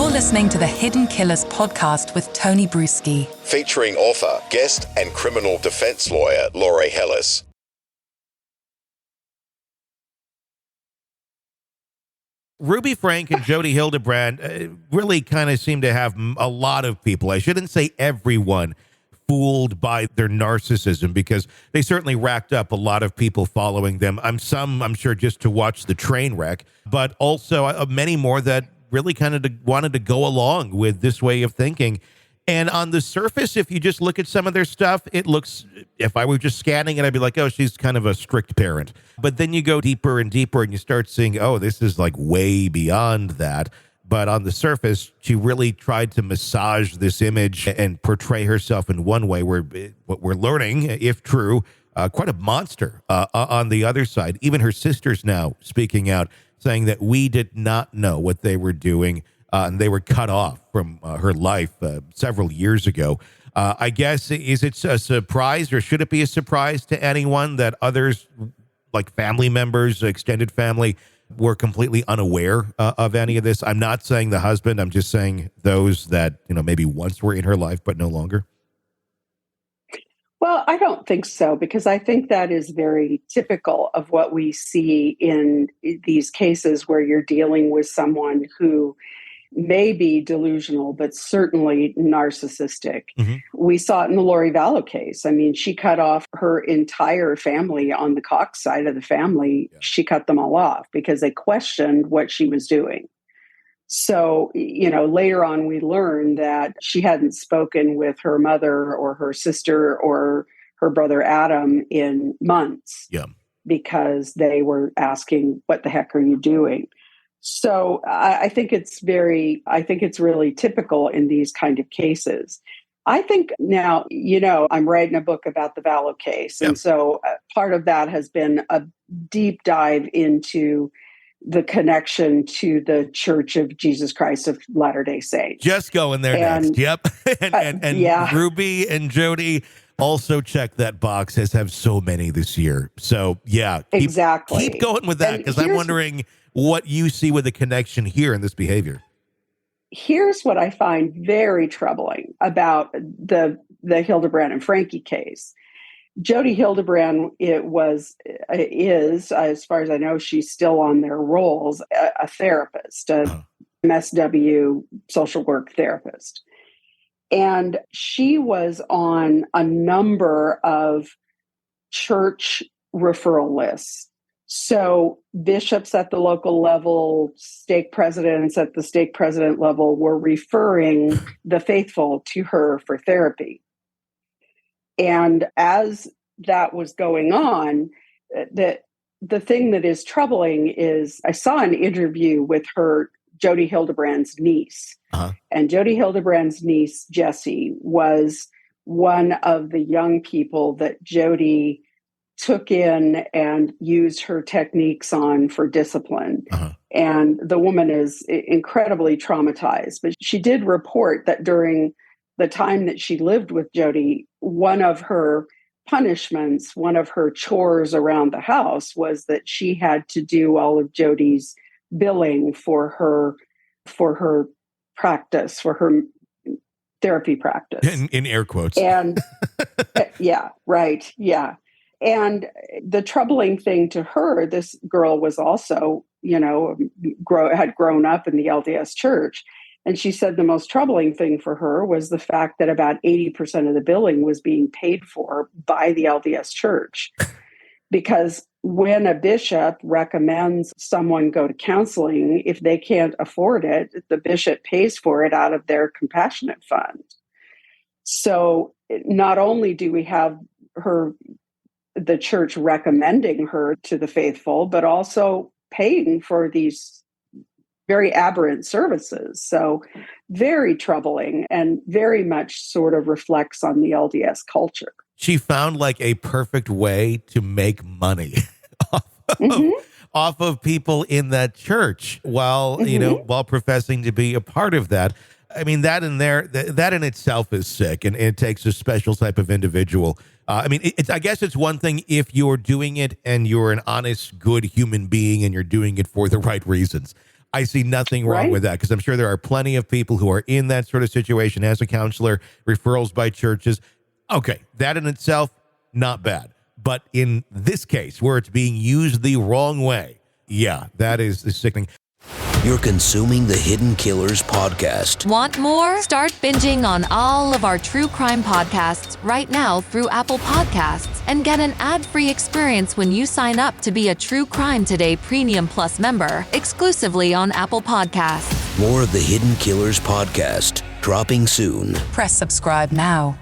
You're listening to the Hidden Killers podcast with Tony Brueski, featuring author, guest, and criminal defense lawyer Lori Hellis. Ruby Franke and Jodi Hildebrant really kind of seem to have a lot of people, I shouldn't say everyone, fooled by their narcissism, because they certainly racked up a lot of people following them. I'm sure just to watch the train wreck, but also many more that really kind of wanted to go along with this way of thinking. And on the surface, if you just look at some of their stuff, it looks, if I were just scanning it, I'd be like, oh, she's kind of a strict parent. But then you go deeper and deeper and you start seeing, oh, this is like way beyond that. But on the surface, she really tried to massage this image and portray herself in one way where what we're learning, if true, quite a monster on the other side. Even her sister's now speaking out, saying that we did not know what they were doing. And they were cut off from her life several years ago. I guess, is it a surprise, or should it be a surprise to anyone that others, like family members, extended family, were completely unaware of any of this? I'm not saying the husband. I'm just saying those that, maybe once were in her life, but no longer. Well, I don't think so, because I think that is very typical of what we see in these cases where you're dealing with someone who may be delusional, but certainly narcissistic. Mm-hmm. We saw it in the Lori Vallow case. I mean, she cut off her entire family on the Cox side of the family. Yeah. She cut them all off because they questioned what she was doing. So, later on, we learned that she hadn't spoken with her mother or her sister or her brother Adam in months. Yeah. Because they were asking, what the heck are you doing? So I think it's really typical in these kind of cases. I think now, I'm writing a book about the Vallow case. Yep. And so part of that has been a deep dive into the connection to the Church of Jesus Christ of Latter-day Saints. Just going there next. Yep. and yeah. Ruby and Jodi also check that box, as have so many this year. So yeah, exactly. Keep going with that, because I'm wondering what you see with the connection here in this behavior. Here's what I find very troubling about the Hildebrant and Franke case. Jodi Hildebrant is, as far as I know, she's still on their rolls, a therapist, a MSW social work therapist. And she was on a number of church referral lists. So bishops at the local level, stake presidents at the stake president level were referring the faithful to her for therapy. And as that was going on, the thing that is troubling is I saw an interview with Jodi Hildebrand's niece. Uh-huh. And Jodi Hildebrand's niece, Jessie, was one of the young people that Jodi took in and used her techniques on for discipline. Uh-huh. And the woman is incredibly traumatized. But she did report that during the time that she lived with Jodi, one of her punishments, one of her chores around the house was that she had to do all of Jodi's billing for her practice, for her therapy practice. In air quotes. And yeah, right. Yeah. And the troubling thing to her, this girl was also, had grown up in the LDS church. And she said the most troubling thing for her was the fact that about 80% of the billing was being paid for by the LDS church. Because when a bishop recommends someone go to counseling, if they can't afford it, the bishop pays for it out of their compassionate fund. So not only do we have the church recommending her to the faithful, but also paying for these very aberrant services. So very troubling and very much sort of reflects on the LDS culture. She found like a perfect way to make money off of people in that church while, while professing to be a part of that. I mean, that in itself is sick, and it takes a special type of individual. I guess it's one thing if you're doing it and you're an honest, good human being and you're doing it for the right reasons. I see nothing wrong Right. with that, because I'm sure there are plenty of people who are in that sort of situation as a counselor, referrals by churches. Okay, that in itself, not bad. But in this case, where it's being used the wrong way, yeah, that is sickening. You're consuming the Hidden Killers podcast. Want more? Start binging on all of our true crime podcasts right now through Apple Podcasts and get an ad-free experience when you sign up to be a True Crime Today Premium Plus member exclusively on Apple Podcasts. More of the Hidden Killers podcast dropping soon. Press subscribe now.